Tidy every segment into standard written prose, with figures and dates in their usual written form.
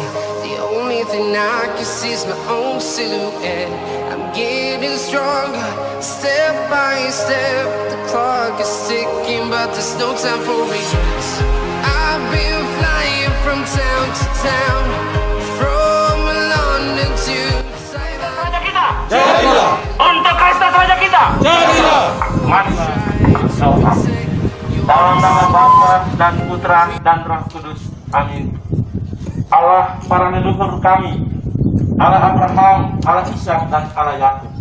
see. The only thing I can see is my own silhouette. I'm getting stronger, step by step. The clock is ticking, but there's no time for regrets. I've been flying from town to town, from London to Taiwan. Jadilah untuk Kristus saja kita. jadilah Mari berdoa. Dalam nama Bapa dan Putra dan Roh Kudus. Amin. Allah para leluhur kami, Allah Abraham, Allah Ishak dan Allah Yakub.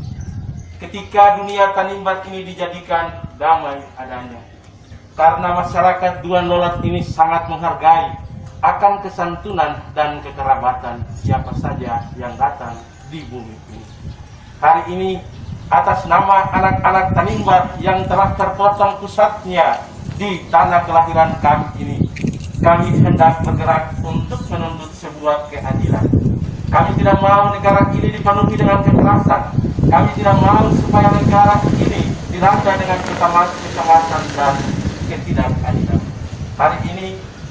Ketika dunia Tanimbar ini dijadikan damai adanya, karena masyarakat Dua Nolat ini sangat menghargai akan kesantunan dan kekerabatan siapa saja yang datang di bumi ini. Hari ini atas nama anak-anak Tanimbar yang telah terpotong pusatnya di tanah kelahiran kami ini, kami hendak bergerak untuk menuntut sebuah keadilan. Kami tidak mau negara ini dipenuhi dengan kekerasan. Kami tidak mau supaya negara ini dilanda dengan kecemasan dan ketidakadilan. Hari ini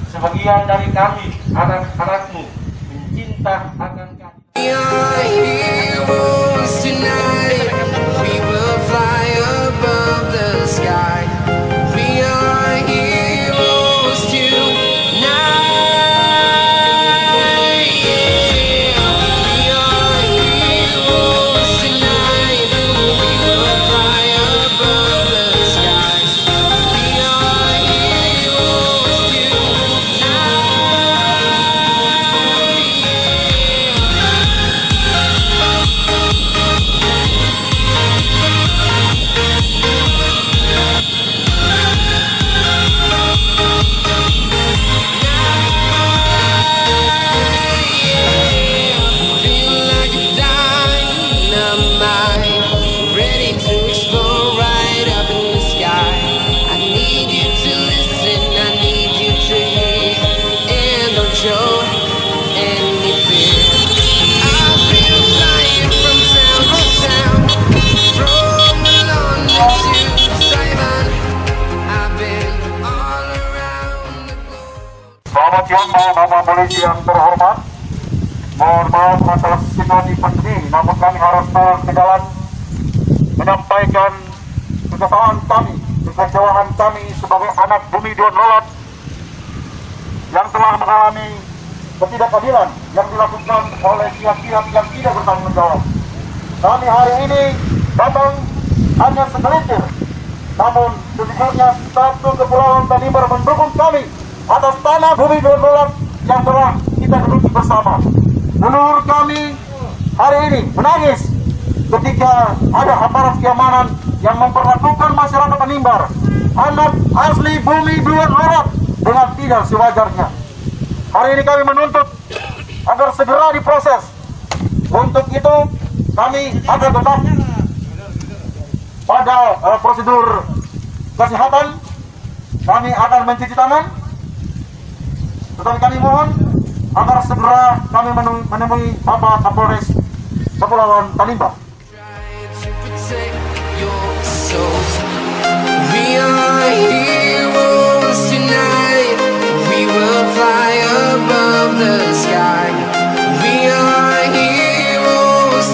sebagian dari kami, anak-anakmu, mencinta akan keadilan. We are heroes tonight. We will fly above the sky. We are heroes tonight. Yeah. We are heroes tonight. We will fly above the sky. We are heroes tonight. Feel like a dynamite, ready to explode right up in the sky. I need you to listen, I need you to hear, and don't show any fear. I've been flying from town to town, from London to Taiwan. I've been all around the globe. Selamat siang Bapak Polisi yang terhormat. Mohon maaf atas situasi pandemi, namun kami harus turun ke jalan menyampaikan kekesalan kami, kekecewaan kami sebagai anak bumi Dua Nolat yang telah mengalami ketidakadilan yang dilakukan oleh pihak-pihak yang tidak bertanggung jawab. Kami hari ini datang hanya segelintir, namun sejujurnya satu kepulauan Tanimbar mendukung kami atas tanah bumi Dua Nolat yang telah kita duduki bersama. Leluhur kami hari ini menangis ketika ada aparat keamanan yang memperlakukan masyarakat Tanimbar, anak asli bumi Dua Nolat, dengan tidak sewajarnya. Hari ini kami menuntut agar segera diproses. Untuk itu kami akan tetap pada prosedur kesehatan. Kami akan mencuci tangan, tetapi kami mohon agar segera kami menemui Bapak Kapolres Kepulauan Tanimbar. Trying to protect your souls. We are heroes tonight. We will fly above the sky. We are heroes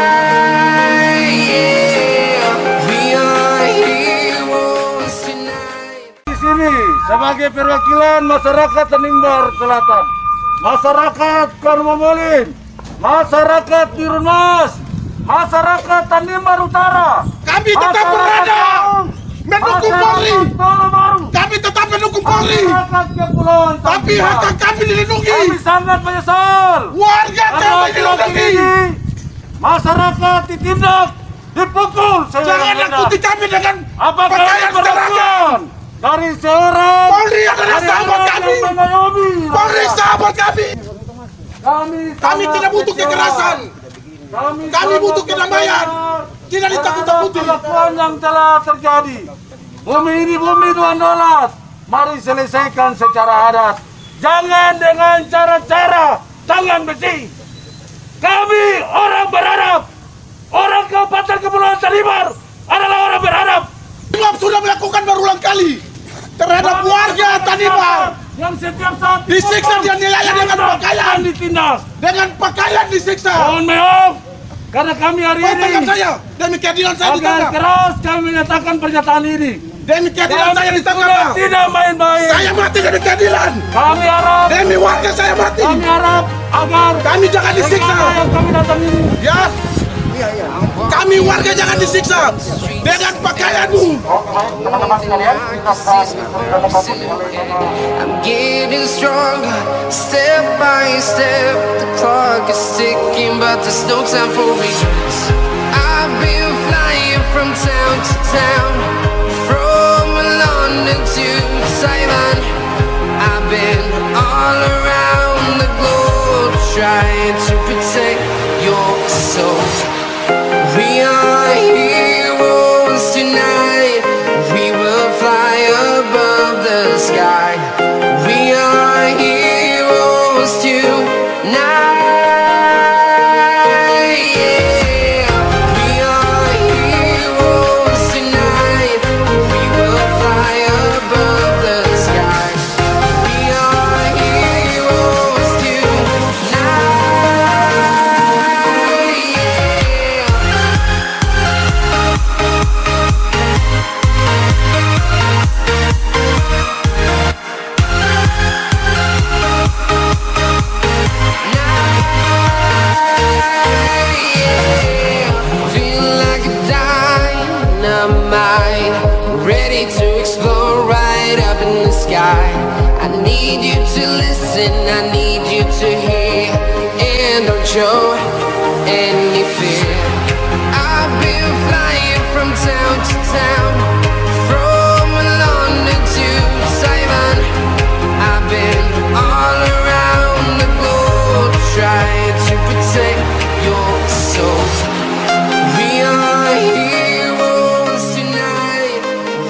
tonight. Yeah. We are heroes tonight. di sini sebagai perwakilan masyarakat Tanimbar Selatan, masyarakat Kormomolin, masyarakat Tirunmas, masyarakat Tanimbar Utara. Kami tetap berada mendukung Polri. Kami tetap mendukung Polri. Masyarakat Kepulauan Tapi Tanimbar, hak kami dilindungi. kami sangat menyesal. Warga Karena kami dilindungi. masyarakat ditindak, dipukul. Jangan nakuti kami dengan Apakah pakaian ini seragam. perlakuan dari seorang Polri adalah dari sahabat orang kami. yang mengayomi Polri rakyat? sahabat kami. Kami Kami sangat tidak butuh kecewa. kekerasan. Kami Kami sangat butuh kedamaian. kecewa Tidak ditakut-takuti. terhadap perlakuan yang telah terjadi. Bumi ini bumi Dua Nolat. Mari selesaikan secara adat. Jangan dengan cara-cara tangan besi. Kami orang berharap. Orang Kabupaten Kepulauan Tanimbar adalah orang berharap. Imam sudah melakukan berulang kali terhadap warga Tanimbar yang setiap saat disiksa dia nilainya dengan pakaian, ditindas. dengan pakaian disiksa. Mohon maaf, karena kami hari Kau ini tangkap saya, demi keadilan saya agar ditangkap. keras kami menyatakan pernyataan ini. Demi keadilan saya ditangkap. Sudah tidak main-main. Saya mati demi keadilan. Kami harap, Demi warga saya mati. kami harap agar Kami jangan disiksa. perkara yang kami datang ini Ya. Kami warga jangan disiksa dengan pakaianmu. I'm getting stronger, step by step. The clock is ticking, but there's no time for regrets. I've been flying from town to town, from London to Taiwan. I've been all around the globe trying to protect your soul. We are heroes tonight. We will fly above the sky. We are heroes tonight. Yeah. We are heroes tonight. We will fly above the sky. We are heroes tonight. Yeah. Feel like a dynamite, ready to explode right up in the sky. I need you to listen, I need you to hear, and don't show any fear. I've been flying from town to town, from London to Taiwan. I've been all around the globe trying to protect your soul. We are heroes tonight.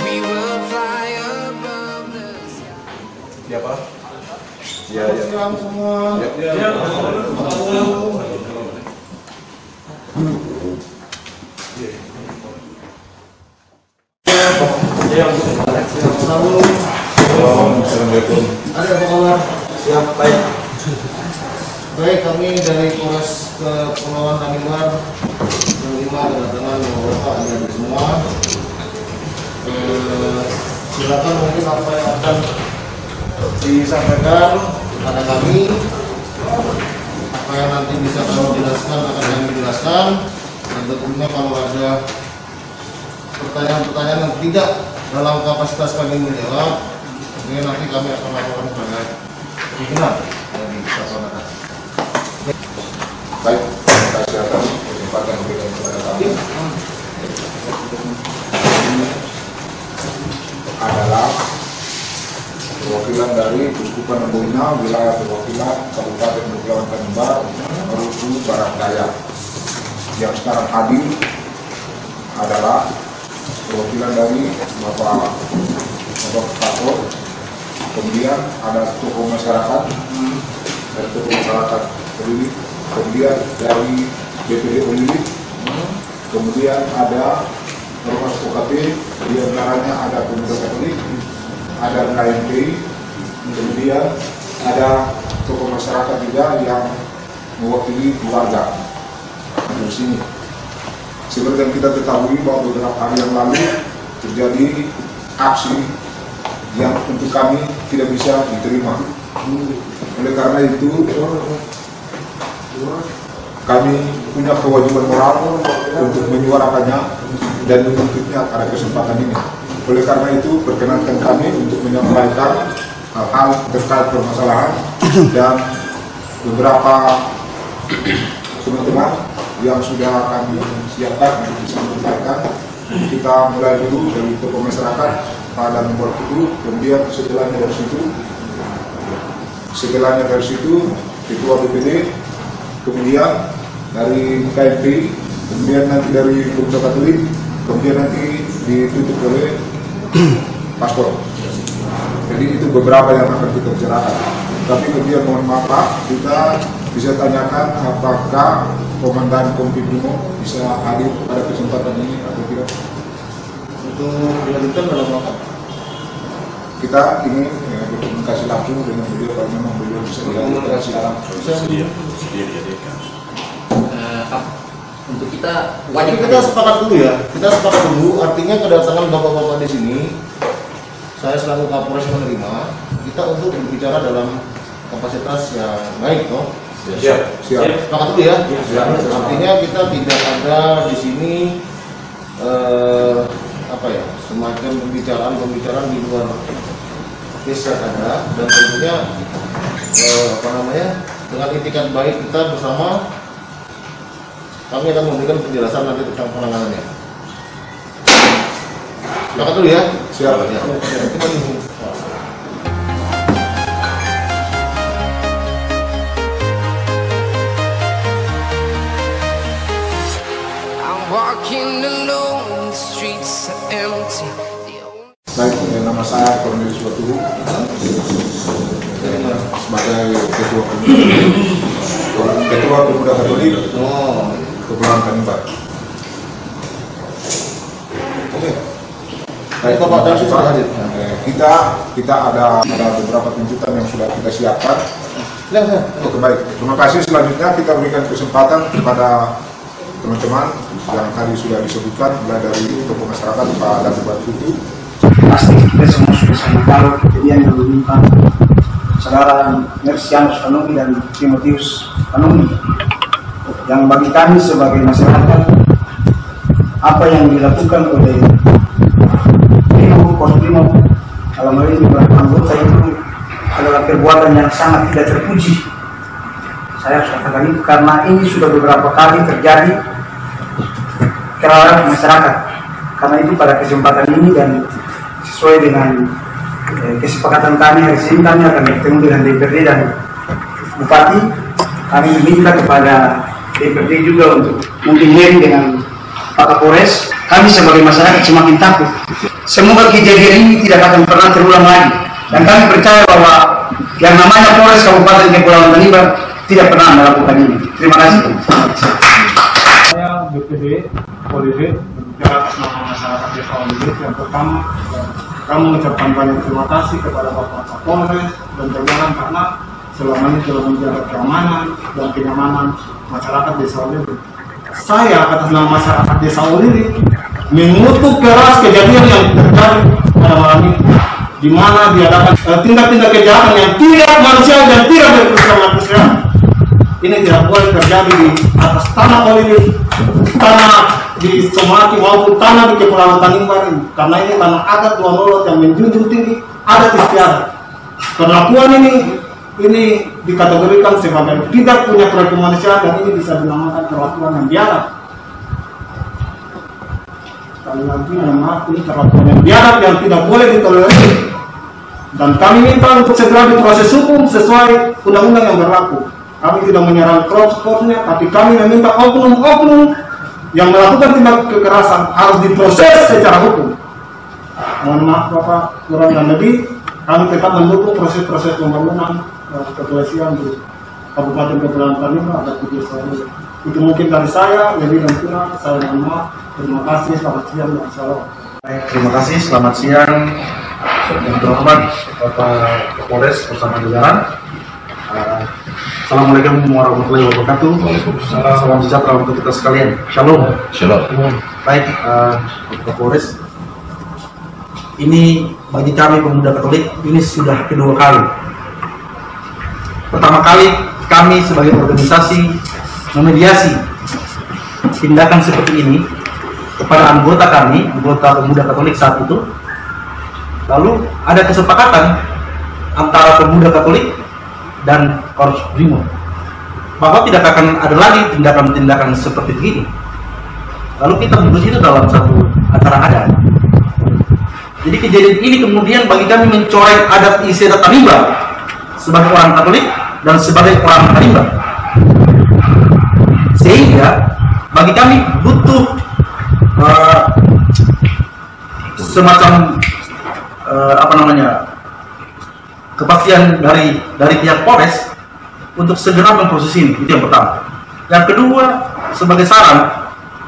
We will fly above the sky. Siang semua. Ada apa kabar? Siap, baik. Baik, kami dari Polres Kepulauan Tanimbar menerima kedatangan beberapa adik-adik semua. Silakan mungkin apa yang akan disampaikan kepada kami, apa yang nanti bisa kami jelaskan akan kami jelaskan, dan tentunya kalau ada pertanyaan-pertanyaan yang tidak dalam kapasitas kami menjawab, ini nanti kami akan laporkan kepada pimpinan dari Satuan Atas. Baik, terima kasih atas kesempatan yang diberikan kepada kami. Adalah perwakilan dari Uskupan Lembonina, wilayah perwakilan Kabupaten Kepulauan Tanimbar, Maluku Barat Daya. Yang sekarang hadir adalah perwakilan dari Bapak Kapol, kemudian ada tokoh masyarakat dari tokoh masyarakat Olilik, kemudian dari BPD Olilik, kemudian ada Ormas UKP, di antaranya ada Pemuda Katolik, ada KMPI, kemudian ada tokoh masyarakat juga yang mewakili keluarga di sini. Seperti yang kita ketahui bahwa beberapa hari yang lalu terjadi aksi yang untuk kami tidak bisa diterima. Oleh karena itu, kami punya kewajiban moral untuk menyuarakannya dan menuntutnya pada kesempatan ini. Oleh karena itu, perkenankan kami untuk menyampaikan hal-hal terkait permasalahan dan beberapa teman-teman yang sudah kami siapkan untuk bisa menyampaikan. Kita mulai dulu dari tokoh masyarakat pada nomor 10, kemudian setelahnya dari situ Ketua BPD, kemudian dari KMPI, kemudian nanti dari Pemuda Katolik, kemudian nanti ditutup oleh Pastor. Jadi itu beberapa yang akan kita bicarakan. Tapi kemudian mohon maaf, kita bisa tanyakan apakah Komandan Kompi Brimob bisa hadir pada kesempatan ini atau tidak? Untuk dilanjutkan dalam apa? Kita ingin berkomunikasi komunikasi langsung dengan beliau kalau memang beliau bisa dikomunikasi untuk kita wajib kita sepakat dulu ya. Kita sepakat dulu. Artinya kedatangan bapak-bapak di sini, saya selaku Kapolres menerima kita untuk berbicara dalam kapasitas yang baik, toh. Siap. Sepakat dulu ya. Artinya kita tidak ada di sini semacam pembicaraan di luar case yang ada, dan tentunya dengan itikat baik kita bersama kami akan memberikan penjelasan nanti tentang penanganannya. Sepakat dulu ya. Siap. Ya. Walking alone, the streets are empty. Baik, nama saya Cornelius Waturu sebagai Ketua Pemuda Katolik Kepulauan Tanimbar. Oke. Baik, Bapak dan sudah hadir. Kita ada beberapa tuntutan yang sudah kita siapkan. Oke, baik. Terima kasih. Selanjutnya kita berikan kesempatan kepada teman-teman yang tadi sudah disebutkan, mulai dari tokoh masyarakat Pak Datuk Tutu. Pasti kita semua sudah sangat tahu kejadian yang menimpa saudara Mersianus Panungi dan Timotius Panungi, yang bagi kami sebagai masyarakat apa yang dilakukan oleh Primo dalam hal ini beberapa anggota itu adalah perbuatan yang sangat tidak terpuji. Saya harus katakan itu karena ini sudah beberapa kali terjadi keralahan masyarakat. Karena itu pada kesempatan ini dan sesuai dengan kesepakatan kami, hari ini kami akan bertemu dengan DPRD dan Bupati. Kami minta kepada DPRD juga untuk mungkin dengan Pak Kapolres. Kami sebagai masyarakat semakin takut. Semoga kejadian ini tidak akan pernah terulang lagi. Dan kami percaya bahwa yang namanya Polres Kabupaten Kepulauan Tanimbar tidak pernah melakukan ini. Terima kasih. Saya BPD Polri berbicara atas nama masyarakat Desa Olivet. Yang pertama, kami mengucapkan banyak terima kasih kepada Bapak Kapolres dan jajaran karena selama ini telah menjaga keamanan dan kenyamanan masyarakat Desa Olivet. Saya atas nama masyarakat Desa Olivet mengutuk keras kejadian yang terjadi pada malam ini, di mana diadakan tindak-tindak kejahatan yang tidak manusiawi dan tidak berkemanusiaan. Ini tidak boleh terjadi di atas tanah Olivet, tanah di Somaki maupun tanah di Kepulauan Tanimbar ini, karena ini tanah adat Duanolot yang menjunjung tinggi adat istiadat. Perlakuan ini dikategorikan sebagai tidak punya kemanusiaan dan ini bisa dinamakan perlakuan yang biadab. Kali lagi mohon maaf, ini perlakuan yang biadab yang tidak boleh ditolerir. Dan kami minta untuk segera diproses hukum sesuai undang-undang yang berlaku. Kami tidak menyerang korupsnya, tapi kami meminta oknum-oknum yang melakukan tindak kekerasan harus diproses secara hukum. Mohon maaf Bapak, kurang dan lebih, kami tetap mendukung proses-proses pembangunan kepolisian di Kabupaten Kepulauan Tanimbar agar kerjasama. Itu mungkin dari saya, lebih dan kurang saya mohon maaf. Terima kasih, selamat siang dan salam. Terima kasih, selamat siang yang terhormat Bapak Kapolres bersama jajaran. Assalamualaikum warahmatullahi wabarakatuh. Salam sejahtera untuk kita sekalian. Shalom. Shalom. Baik, Bapak Kapolres. Ini bagi kami pemuda Katolik ini sudah kedua kali. Pertama kali kami sebagai organisasi memediasi tindakan seperti ini kepada anggota kami, anggota pemuda Katolik saat itu. Lalu ada kesepakatan antara pemuda Katolik dan Korps Brimob bahwa tidak akan ada lagi tindakan-tindakan seperti ini. Lalu kita berdua itu dalam satu acara adat. Jadi kejadian ini kemudian bagi kami mencoreng adat istiadat Tanimbar sebagai orang Katolik dan sebagai orang Tanimbar. Sehingga bagi kami butuh semacam kepastian dari pihak Polres untuk segera memproses ini. Itu yang pertama. Yang kedua, sebagai saran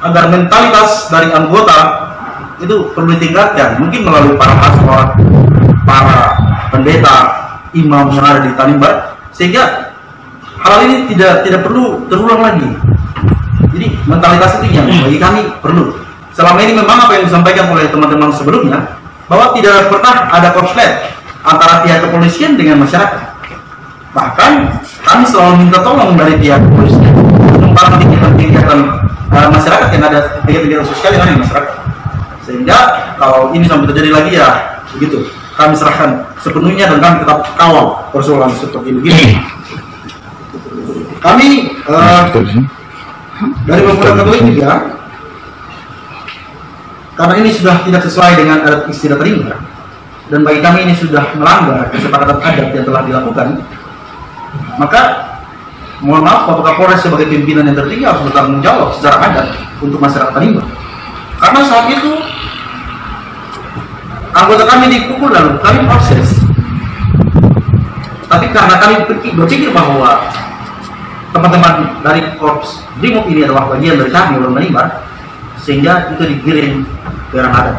agar mentalitas dari anggota itu perlu ditingkatkan, mungkin melalui para paspor, para pendeta, imam yang ada di Tanimbar, sehingga hal ini tidak perlu terulang lagi. Jadi mentalitas itu yang bagi kami perlu. Selama ini memang apa yang disampaikan oleh teman-teman sebelumnya, bahwa tidak pernah ada korslet antara pihak kepolisian dengan masyarakat. Bahkan kami selalu minta tolong dari pihak kepolisian untuk kegiatan masyarakat yang ada, kegiatan sosial yang ada di masyarakat. Sehingga kalau ini sampai terjadi lagi ya begitu, kami serahkan sepenuhnya dan kami tetap kawal persoalan seperti ini. Kami dari pemuda Katolik juga, karena ini sudah tidak sesuai dengan adat istiadat Tanimbar, dan bagi kami ini sudah melanggar kesepakatan adat yang telah dilakukan, maka mohon maaf Bapak Kapolres sebagai pimpinan yang tertinggi harus bertanggung jawab secara adat untuk masyarakat Tanimbar. Karena saat itu anggota kami dipukul lalu kami proses, tapi karena kami berpikir bahwa teman-teman dari Korps Brimob ini adalah bagian dari kami orang Tanimbar, sehingga itu digiring ke ranah adat.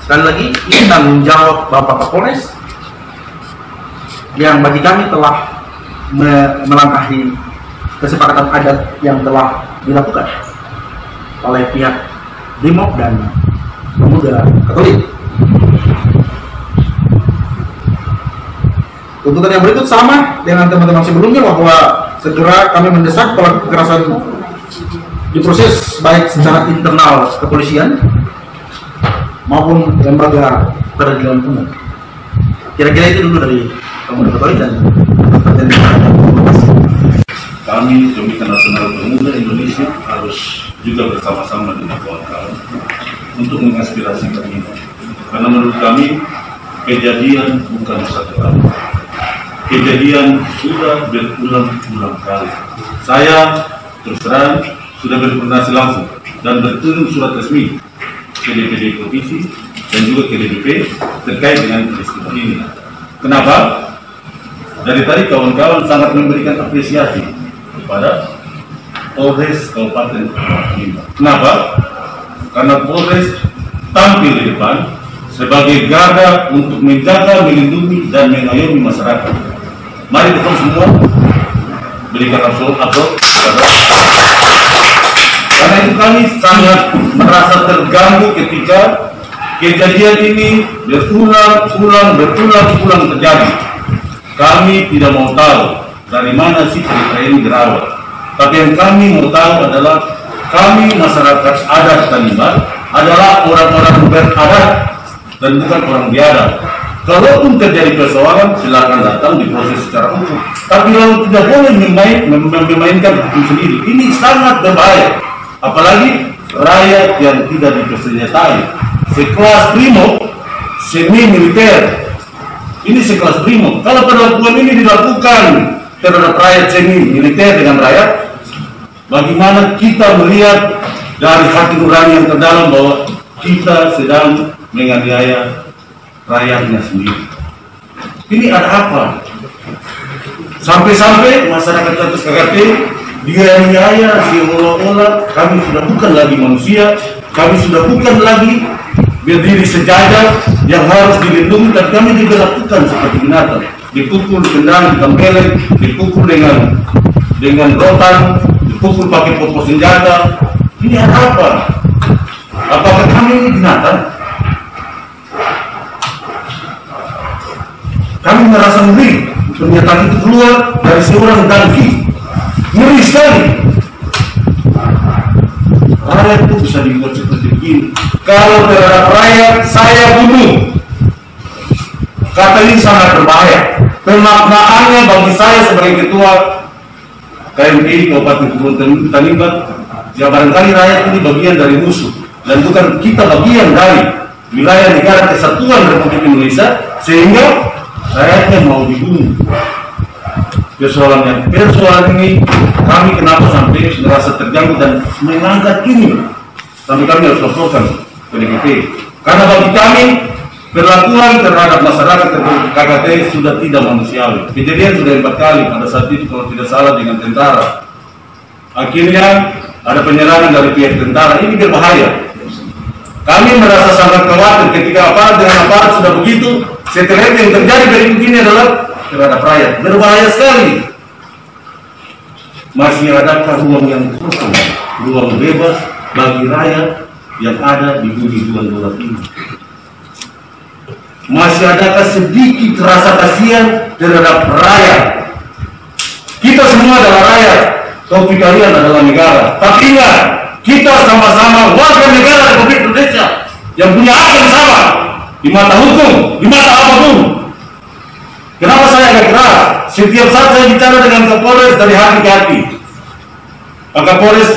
Sekali lagi, ini tanggung jawab Bapak Kapolres yang bagi kami telah melangkahi kesepakatan adat yang telah dilakukan oleh pihak Brimob dan pemuda Katolik. Tuntutan yang berikut sama dengan teman-teman sebelumnya, bahwa segera kami mendesak pelaku kekerasan diproses baik secara internal kepolisian maupun lembaga peradilan umum. Kira-kira itu dulu dari pemuda Katolik dan kami Komite Nasional Pemuda Indonesia harus juga bersama-sama dengan kawan-kawan untuk mengaspirasikan ini, karena menurut kami kejadian bukan satu kali, kejadian sudah berulang-ulang kali. Saya terus terang sudah berkoordinasi langsung dan berkirim surat resmi ke DPD Provinsi dan juga ke DPP terkait dengan peristiwa ini. Kenapa? Dari tadi kawan-kawan sangat memberikan apresiasi kepada Polres Kabupaten Tanimbar. Kenapa? Karena Polres tampil di depan sebagai garda untuk menjaga, melindungi, dan mengayomi masyarakat. Mari kita semua berikan aplaus kepada. Karena itu kami sangat merasa terganggu ketika kejadian ini berulang terjadi. Kami tidak mau tahu dari mana sih cerita ini berawal. Tapi yang kami mau tahu adalah kami masyarakat adat Tanimbar adalah orang-orang beradat dan bukan orang biadab. Kalaupun terjadi persoalan, silakan datang diproses secara hukum. Tapi lalu tidak boleh memainkan hukum sendiri. Ini sangat berbahaya. Apalagi rakyat yang tidak dipersenjatai. Sekelas Brimob, semi militer. Ini sekelas Brimob. Kalau perlakuan ini dilakukan terhadap rakyat semi militer dengan rakyat, bagaimana kita melihat dari hati nurani yang terdalam bahwa kita sedang menganiaya rakyatnya sendiri. Ini ada apa? Sampai-sampai masyarakat status KKP dianiaya seolah-olah kami sudah bukan lagi manusia, kami sudah bukan lagi berdiri sejajar yang harus dilindungi, dan kami diberlakukan seperti binatang, dipukul, ditendang, ditempeleng, dipukul dengan rotan, dipukul pakai pokok senjata. Ini ada apa? Apakah kami ini binatang? Kami merasa ngeri. Pernyataan itu keluar dari seorang Danki. Ngeri sekali. Rakyat itu bisa dibuat seperti begini. Kalau terhadap rakyat saya bunuh, kata ini sangat berbahaya. Pemaknaannya bagi saya sebagai ketua KMPI Kabupaten Tanimbar, ya barangkali rakyat ini bagian dari musuh, dan bukan kita bagian dari wilayah negara kesatuan Republik Indonesia, sehingga rakyatnya mau dibunuh. Persoalan ini kami kenapa sampai merasa terganggu dan mengangkat ini sampai kami harus laporkan ke DPP, karena bagi kami perlakuan terhadap masyarakat KKT sudah tidak manusiawi. Kejadian sudah 4 kali pada saat itu kalau tidak salah dengan tentara. Akhirnya ada penyerangan dari pihak tentara. Ini berbahaya. Kami merasa sangat khawatir ketika aparat dengan aparat sudah begitu. Setelah itu yang terjadi berikut ini adalah terhadap rakyat. Berbahaya sekali. Masih adakah ruang yang kosong, ruang bebas bagi rakyat yang ada di bumi $2 ini? Masih adakah sedikit rasa kasihan terhadap rakyat? Kita semua adalah rakyat, topik kalian adalah negara. Tapi ingat, kita sama-sama warga negara Republik Indonesia yang punya hak yang sama di mata hukum, di mata apapun. Kenapa saya agak keras? Setiap saat saya bicara dengan Kapolres dari hati ke hati. Pak Kapolres,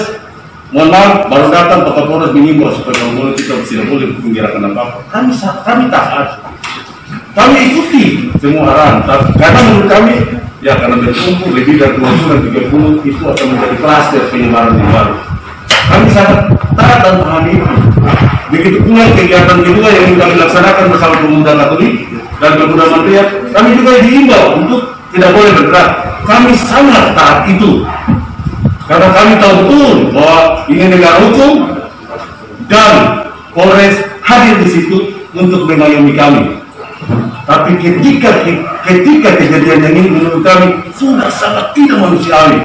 mohon maaf, baru datang Pak Kapolres mengimbau supaya kita tidak boleh menggerakan apa-apa. Kami taat. Kami ikuti semua arahan, karena menurut kami, ya karena berkumpul lebih dari 230 itu akan menjadi klaster penyebaran yang baru. Kami sangat taat dan pahami itu. Begitu pula kegiatan kedua yang kami laksanakan bersama pemuda Katolik dan pemuda Mandria, kami juga diimbau untuk tidak boleh bergerak. Kami sangat taat itu, karena kami tahu betul bahwa ini negara hukum dan Polres hadir di situ untuk mengayomi kami. Tapi ketika kejadian yang ini menurut kami sudah sangat tidak manusiawi.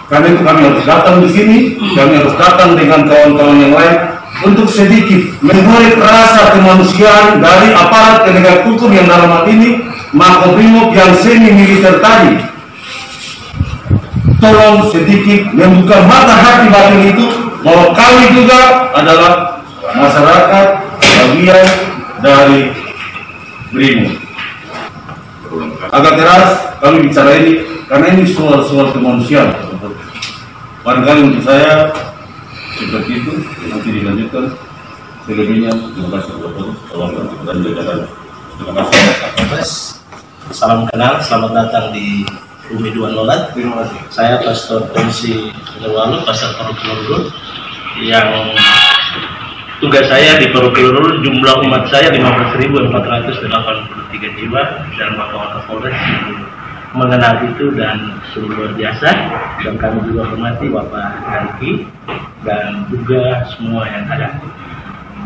Karena itu kami harus datang di sini, kami harus datang dengan kawan-kawan yang lain untuk sedikit mengorek rasa kemanusiaan dari aparat penegak hukum yang dalam hal ini Makobrimob yang semi militer tadi. Tolong sedikit membuka mata hati batin itu bahwa kami juga adalah masyarakat bagian dari Brimo. Agak keras kami bicara ini karena ini soal kemanusiaan. Barangkali untuk saya seperti itu, nanti dilanjutkan. Selebihnya terima kasih terima kasih. Salam kenal, selamat datang di Bumi Dua Nolat. Terima kasih. Saya Pastor Komisi Lewalu, Pastor Paroki Lurul, yang tugas saya di Paroki Lurul, jumlah umat saya 15.483 jiwa, dan Bapak Wakapolres mengenal itu dan sungguh luar biasa. Dan kami juga hormati Bapak Ganti dan juga semua yang ada.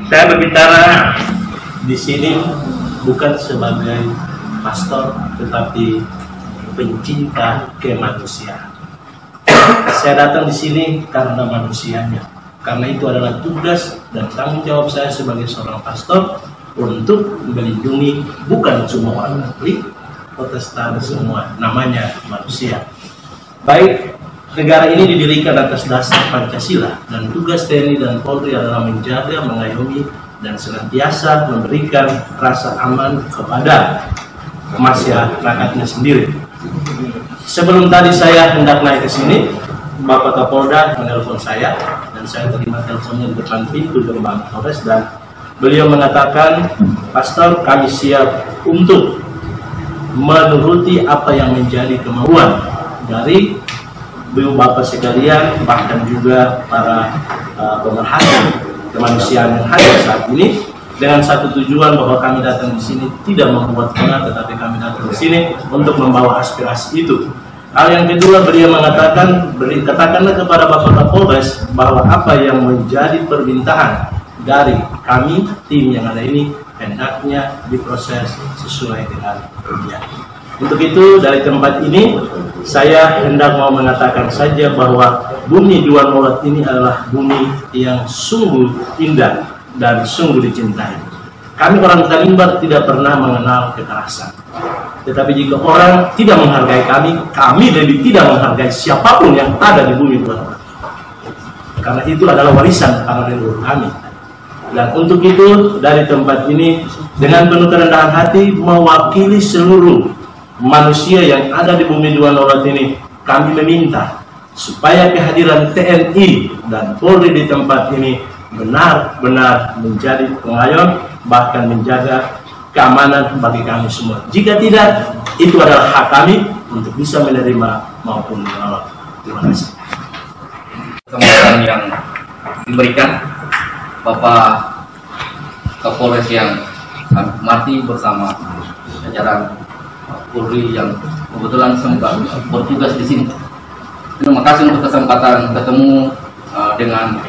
Saya berbicara di sini bukan sebagai pastor, tetapi pencinta kemanusiaan. Saya datang di sini karena manusianya. Karena itu adalah tugas dan tanggung jawab saya sebagai seorang pastor untuk melindungi bukan cuma orang Katolik, Protestan, semua, namanya manusia. Baik, negara ini didirikan atas dasar Pancasila dan tugas TNI dan Polri adalah menjaga, mengayomi, dan senantiasa memberikan rasa aman kepada masyarakatnya sendiri. Sebelum tadi saya hendak naik ke sini, Bapak Kapolda menelpon saya dan saya terima teleponnya di depan pintu gerbang Polres, dan beliau mengatakan, Pastor, kami siap untuk menuruti apa yang menjadi kemauan dari Bapak sekalian, bahkan juga para pemerhati kemanusiaan yang hadir saat ini, dengan satu tujuan bahwa kami datang di sini tidak membuat onar, tetapi kami datang di sini untuk membawa aspirasi itu. Hal yang kedua, beliau mengatakan, katakanlah kepada Bapak Kapolres bahwa apa yang menjadi permintaan dari kami, tim yang ada ini, hendaknya diproses sesuai dengan dia. Untuk itu, dari tempat ini, saya hendak mau mengatakan saja bahwa Bumi Dua Nolat ini adalah bumi yang sungguh indah dan sungguh dicintai. Kami orang Tanimbar tidak pernah mengenal kekerasan. Tetapi jika orang tidak menghargai kami lebih tidak menghargai siapapun yang ada di Bumi Dua Nolat. Karena itu adalah warisan para leluhur kami. Dan untuk itu, dari tempat ini, dengan penuh kerendahan hati, mewakili seluruh manusia yang ada di Bumi Dua Nolat ini, kami meminta supaya kehadiran TNI dan Polri di tempat ini benar-benar menjadi pengayom, bahkan menjaga keamanan bagi kami semua. Jika tidak, itu adalah hak kami untuk bisa menerima maupun menolak. Terima kasih. Kesempatan yang diberikan Bapak Kapolres yang kami hormati bersama jajaran Polri yang kebetulan sempat bertugas di sini. Terima kasih untuk kesempatan ketemu dengan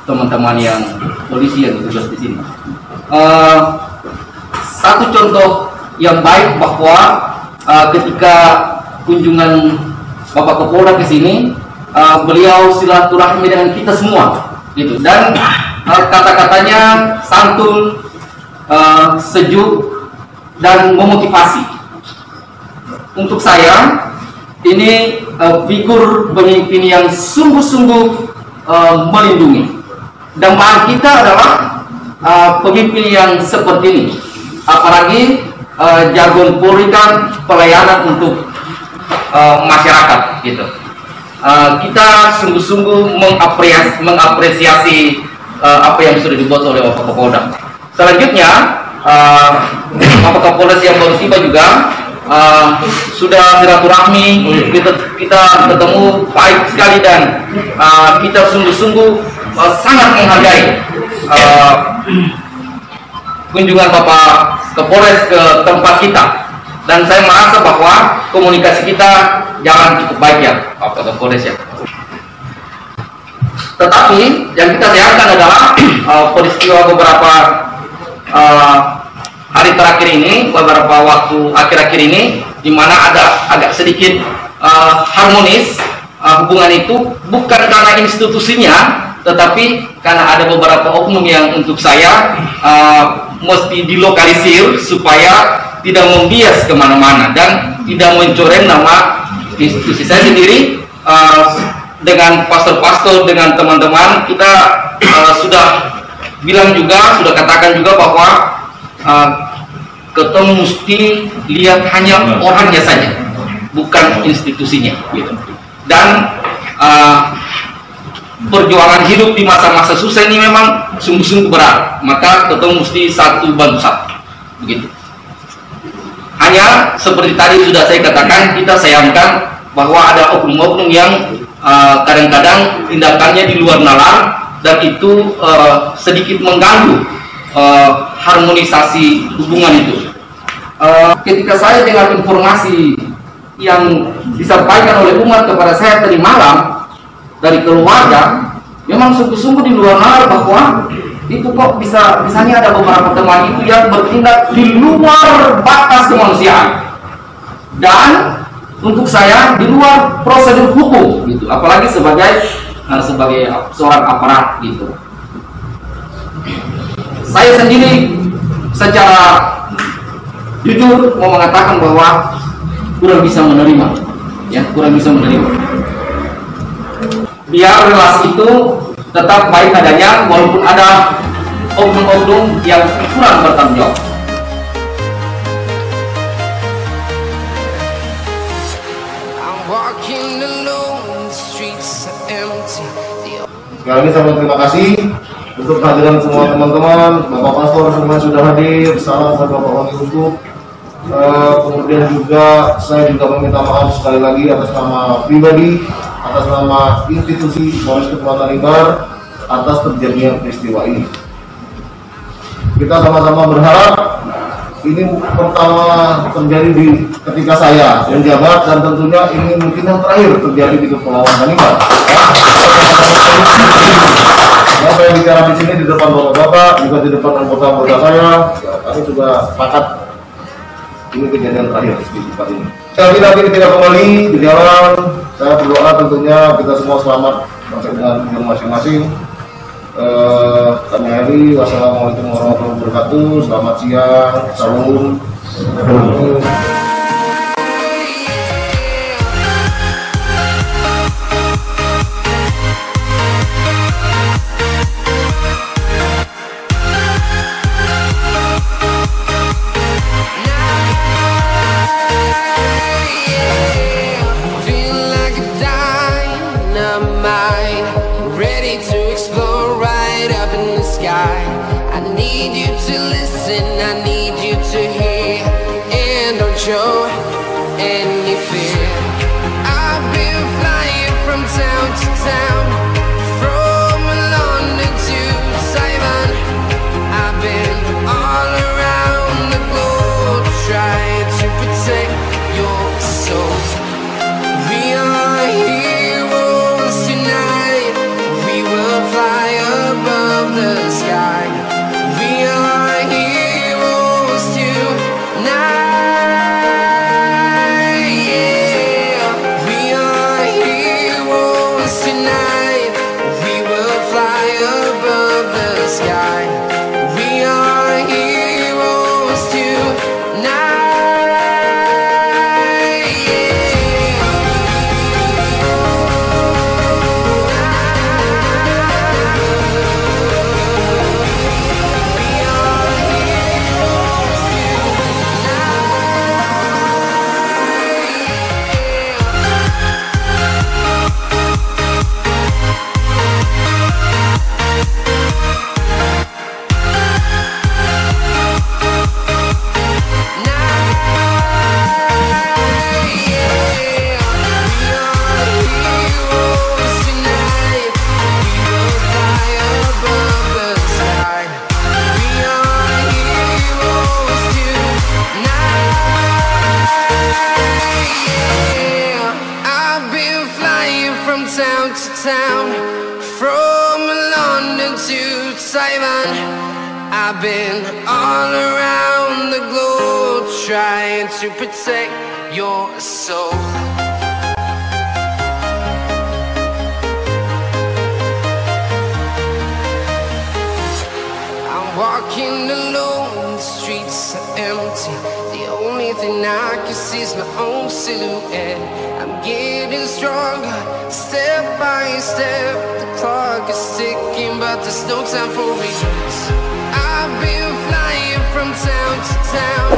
teman-teman yang polisi yang bertugas di sini. Satu contoh yang baik bahwa ketika kunjungan Bapak Kapolda ke sini, beliau silaturahmi dengan kita semua, gitu. Dan kata-katanya santun, sejuk, dan memotivasi. Untuk saya, ini figur pemimpin yang sungguh-sungguh melindungi. Dambaan kita adalah pemimpin yang seperti ini. Apalagi jargon Polri kan pelayanan untuk masyarakat, gitu. Kita sungguh-sungguh mengapresiasi apa yang sudah dibuat oleh Bapak Kapolda. Selanjutnya, Bapak Kapolda yang baru tiba juga sudah silaturahmi, kita ketemu baik sekali, dan kita sungguh-sungguh sangat menghargai kunjungan Bapak Kapolres ke tempat kita, dan saya merasa bahwa komunikasi kita jalan cukup baik ya Bapak Kapolres ya. Tetapi yang kita sayangkan adalah peristiwa beberapa hari terakhir ini, beberapa waktu akhir-akhir ini, di mana ada agak sedikit harmonis hubungan itu, bukan karena institusinya, tetapi karena ada beberapa oknum yang untuk saya mesti dilokalisir supaya tidak membias kemana-mana dan tidak mencoreng nama institusi. Saya sendiri dengan pastor-pastor, dengan teman-teman kita sudah bilang juga, sudah katakan juga bahwa ketemu mesti lihat hanya orangnya saja, bukan institusinya, gitu. Dan perjuangan hidup di masa-masa susah ini memang sungguh-sungguh berat, maka ketemu mesti satu bantu satu, begitu. Hanya seperti tadi sudah saya katakan, kita sayangkan bahwa ada oknum-oknum yang kadang-kadang tindakannya di luar nalar, dan itu sedikit mengganggu harmonisasi hubungan itu. Ketika saya dengar informasi yang disampaikan oleh umat kepada saya tadi malam dari keluarga, memang sungguh-sungguh di luar nalar bahwa itu kok bisanya ada beberapa teman itu yang bertindak di luar batas kemanusiaan, dan untuk saya di luar prosedur hukum, gitu. Apalagi sebagai seorang aparat, gitu. Saya sendiri secara jujur mau mengatakan bahwa kurang bisa menerima, ya, kurang bisa menerima. Biar relasi itu tetap baik adanya, walaupun ada oknum-oknum yang kurang bertanggung jawab. Sekali lagi saya terima kasih untuk kehadiran semua teman-teman, Bapak Pastor semua sudah hadir, salam buat Bapak Wali Hukum. Kemudian juga saya juga meminta maaf sekali lagi atas nama pribadi, atas nama institusi Polres Kepulauan Tanimbar atas terjadinya peristiwa ini. Kita sama-sama berharap ini pertama terjadi ketika saya menjabat, dan tentunya ini mungkin yang terakhir terjadi di Kepulauan Tanimbar. Nah, saya bicara di sini di depan bapak-bapak, juga di depan anggota-anggota saya, kami juga sepakat ini kejadian terakhir di tempat ini. Sekali lagi kita kembali di jalan, saya berdoa tentunya kita semua selamat sampai dengan tujuan masing-masing. Kami akhiri, wassalamualaikum warahmatullahi wabarakatuh. Selamat siang, salam. I need you to listen, I need you to hear, and don't show any fear. I've been flying from town to town, from London to Taiwan. I've been all around the globe trying to protect your soul. We are heroes tonight, we will fly above. town to town, from London to Taiwan. I've been all around the globe trying to protect your soul. I'm walking alone, the streets are empty. The only thing I can see is my own silhouette. I'm getting stronger, step by step. The clock is ticking, but there's no time for regrets. I've been flying from town to town,